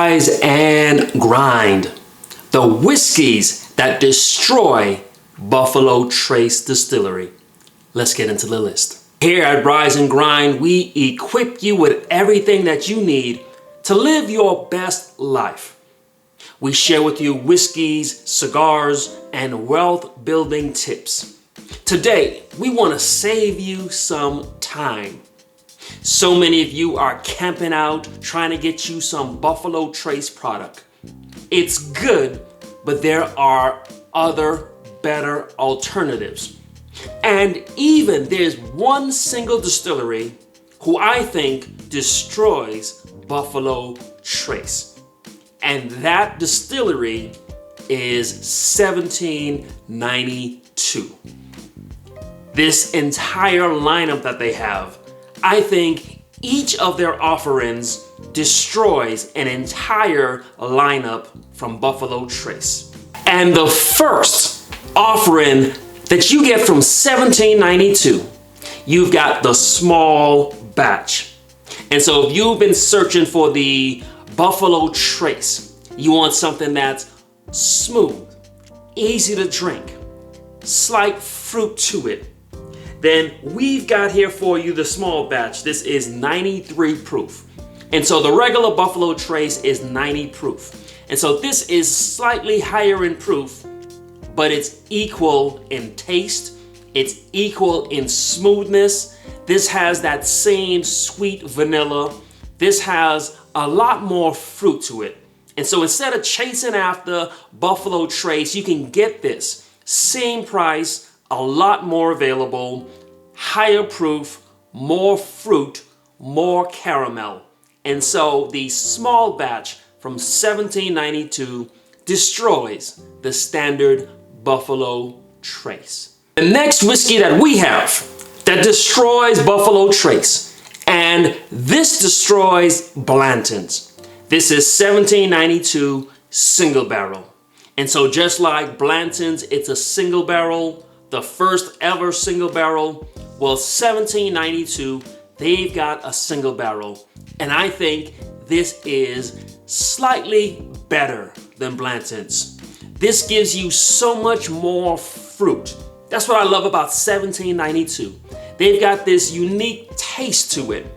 Rise and Grind, the whiskeys that destroy Buffalo Trace Distillery. Let's get into the list. Here at Rise and Grind, we equip you with everything that you need to live your best life. We share with you whiskeys, cigars, and wealth-building tips. Today, we want to save you some time. So many of you are camping out trying to get you some Buffalo Trace product. It's good, but there are other better alternatives. And even there's one single distillery who I think destroys Buffalo Trace. And that distillery is 1792. This entire lineup that they have, I think each of their offerings destroys an entire lineup from Buffalo Trace. And the first offering that you get from 1792, you've got the small batch. And so if you've been searching for the Buffalo Trace, you want something that's smooth, easy to drink, slight fruit to it, then we've got here for you the small batch. This is 93 proof. And so the regular Buffalo Trace is 90 proof. And so this is slightly higher in proof, but it's equal in taste. It's equal in smoothness. This has that same sweet vanilla. This has a lot more fruit to it. And so instead of chasing after Buffalo Trace, you can get this. Same price, a lot more available, higher proof, more fruit, more caramel. And so the small batch from 1792 destroys the standard Buffalo Trace. The next whiskey that we have that destroys Buffalo Trace, and this destroys Blanton's. This is 1792 single barrel. And so just like Blanton's, it's a single barrel, the first ever single barrel. Well, 1792, they've got a single barrel. And I think this is slightly better than Blanton's. This gives you so much more fruit. That's what I love about 1792. They've got this unique taste to it.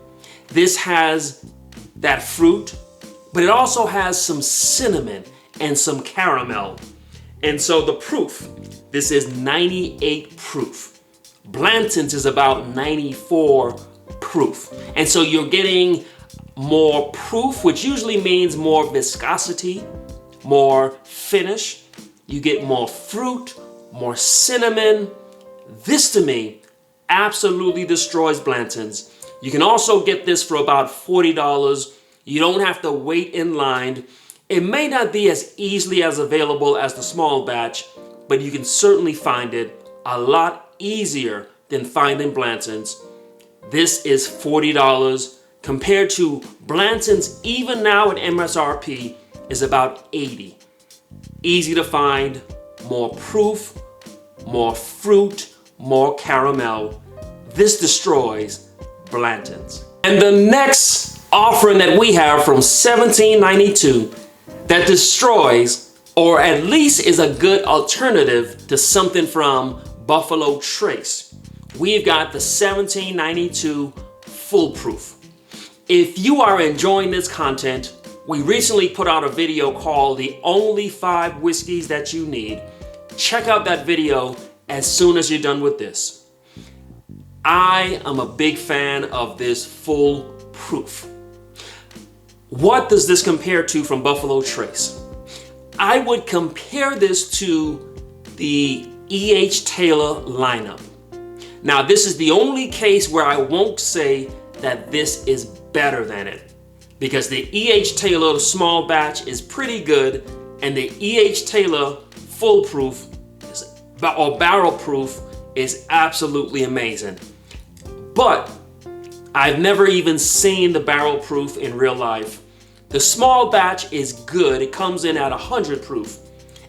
This has that fruit, but it also has some cinnamon and some caramel. And so the proof, this is 98 proof. Blanton's is about 94 proof. And so you're getting more proof, which usually means more viscosity, more finish. You get more fruit, more cinnamon. This to me absolutely destroys Blanton's. You can also get this for about $40. You don't have to wait in line. It may not be as easily as available as the small batch, but you can certainly find it a lot easier than finding Blanton's. This is $40 compared to Blanton's, even now at MSRP, is about $80. Easy to find, more proof, more fruit, more caramel. This destroys Blanton's. And the next offering that we have from 1792 that destroys, or at least is a good alternative to something from Buffalo Trace, we've got the 1792 full proof. If you are enjoying this content, we recently put out a video called The Only 5 Whiskeys That You Need. Check out that video as soon as you're done with this. I am a big fan of this full proof. What does this compare to from Buffalo Trace? I would compare this to the E.H. Taylor lineup. Now, this is the only case where I won't say that this is better than it, because the E.H. Taylor small batch is pretty good, and the E.H. Taylor full proof or barrel proof is absolutely amazing. But I've never even seen the barrel proof in real life. The small batch is good. It comes in at 100 proof.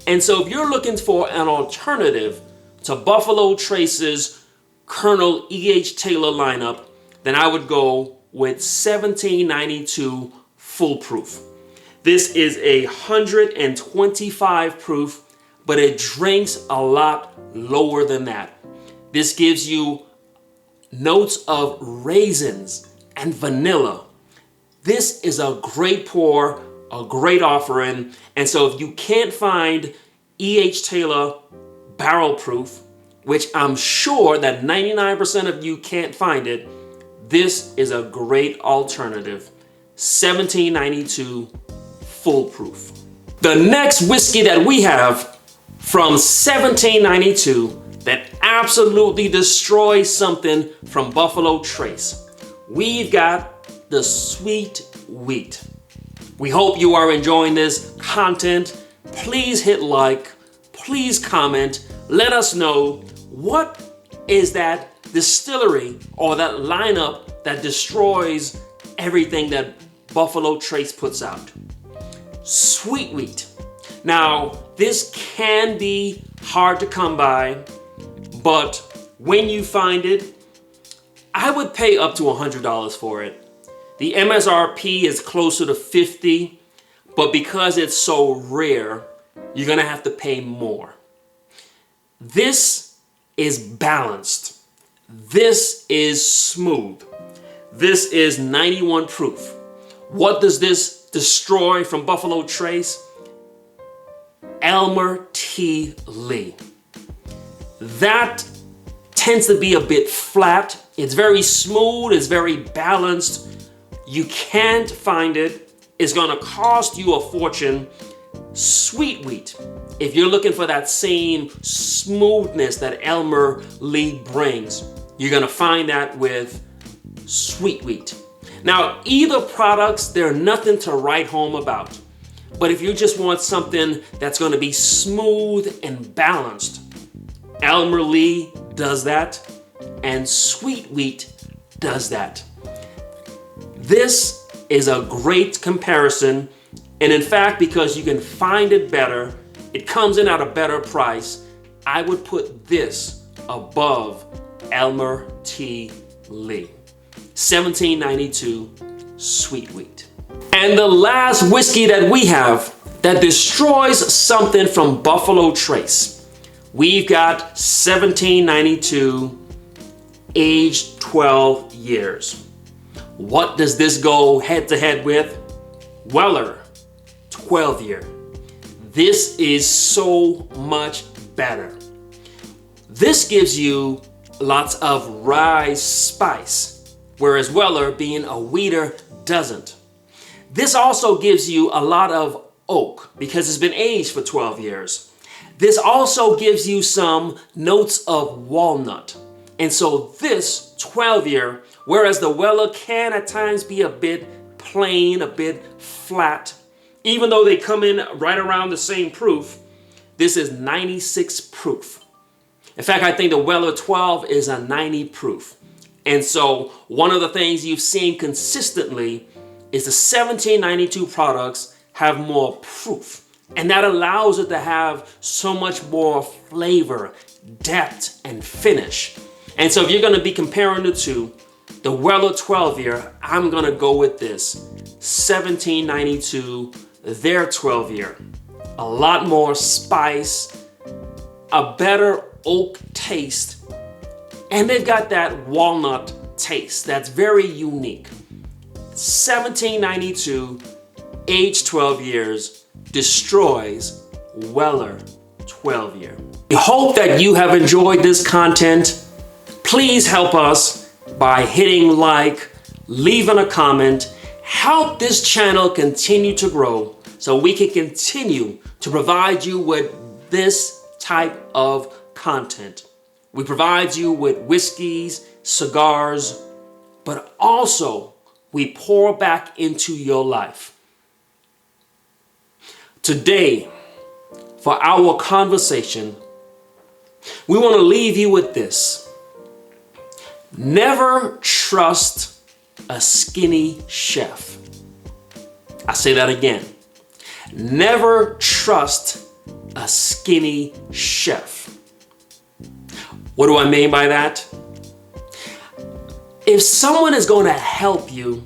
And so if you're looking for an alternative to Buffalo Trace's Colonel E.H. Taylor lineup, then I would go with 1792 full proof. This is 125 proof, but it drinks a lot lower than that. This gives you notes of raisins and vanilla. This is a great pour, a great offering. And so if you can't find E.H. Taylor barrel proof, which I'm sure that 99% of you can't find it, this is a great alternative. $17.92 full proof. The next whiskey that we have from $17.92 that absolutely destroys something from Buffalo Trace, we've got the Sweet Wheat. We hope you are enjoying this content. Please hit like, please comment, let us know what is that distillery or that lineup that destroys everything that Buffalo Trace puts out. Sweet Wheat. Now, this can be hard to come by, but when you find it, I would pay up to $100 for it. The MSRP is closer to $50, but because it's so rare, you're gonna have to pay more. This is balanced. This is smooth. This is 91 proof. What does this destroy from Buffalo Trace? Elmer T. Lee. That tends to be a bit flat. It's very smooth, it's very balanced. You can't find it. It's gonna cost you a fortune. Sweet Wheat, if you're looking for that same smoothness that Elmer Lee brings, you're gonna find that with Sweet Wheat. Now, either products, they're nothing to write home about. But if you just want something that's gonna be smooth and balanced, Elmer Lee does that, and Sweet Wheat does that. This is a great comparison, and in fact, because you can find it better, it comes in at a better price, I would put this above Elmer T. Lee. $17.92 Sweet Wheat. And the last whiskey that we have that destroys something from Buffalo Trace, we've got $17.92 aged 12 years. What does this go head to head with? Weller 12 year. This is so much better. This gives you lots of rye spice, whereas Weller, being a wheater, doesn't. This also gives you a lot of oak because it's been aged for 12 years. This also gives you some notes of walnut. And so this 12 year, whereas the Weller can at times be a bit plain, a bit flat, even though they come in right around the same proof, this is 96 proof. In fact, I think the Weller 12 is a 90 proof. And so one of the things you've seen consistently is the 1792 products have more proof. And that allows it to have so much more flavor, depth, and finish. And so if you're gonna be comparing the two, the Weller 12 year, I'm gonna go with this. 1792, their 12 year. A lot more spice, a better oak taste, and they've got that walnut taste that's very unique. 1792, age 12 years, destroys Weller 12 year. I hope that you have enjoyed this content. Please help us by hitting like, leaving a comment, help this channel continue to grow so we can continue to provide you with this type of content. We provide you with whiskeys, cigars, but also we pour back into your life. Today, for our conversation, we want to leave you with this. Never trust a skinny chef. I say that again. Never trust a skinny chef. What do I mean by that? If someone is going to help you,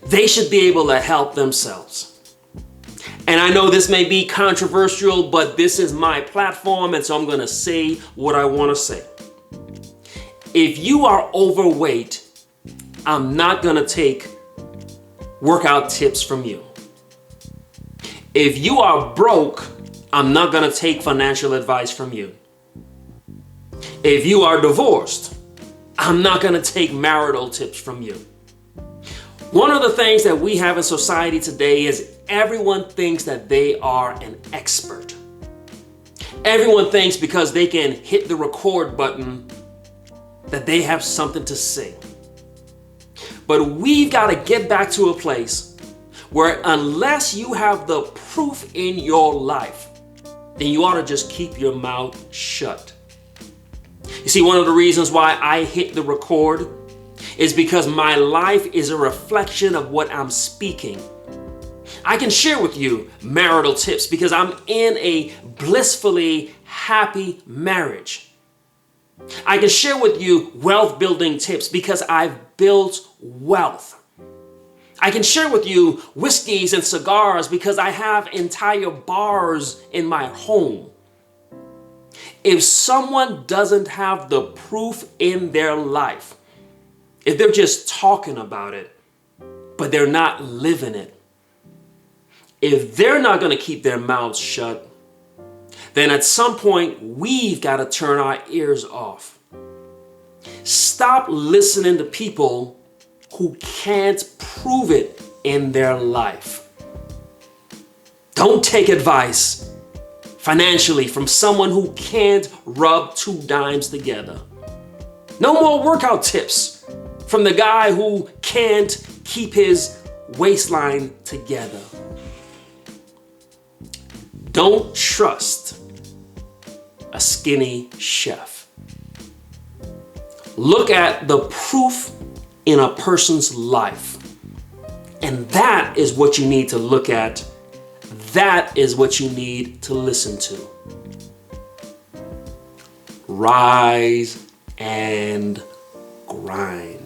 They should be able to help themselves. And I know this may be controversial, but this is my platform, and so I'm going to say what I want to say. If you are overweight, I'm not going to take workout tips from you. If you are broke, I'm not going to take financial advice from you. If you are divorced, I'm not going to take marital tips from you. One of the things that we have in society today is everyone thinks that they are an expert. Everyone thinks because they can hit the record button that they have something to say. But we've got to get back to a place where unless you have the proof in your life, then you ought to just keep your mouth shut. You see, one of the reasons why I hit the record is because my life is a reflection of what I'm speaking. I can share with you marital tips because I'm in a blissfully happy marriage. I can share with you wealth building tips because I've built wealth. I can share with you whiskeys and cigars because I have entire bars in my home. If someone doesn't have the proof in their life, if they're just talking about it, but they're not living it, if they're not going to keep their mouths shut, then at some point we've got to turn our ears off. Stop listening to people who can't prove it in their life. Don't take advice financially from someone who can't rub two dimes together. No more workout tips from the guy who can't keep his waistline together. Don't trust a skinny chef. Look at the proof in a person's life. And that is what you need to look at. That is what you need to listen to. Rise and grind.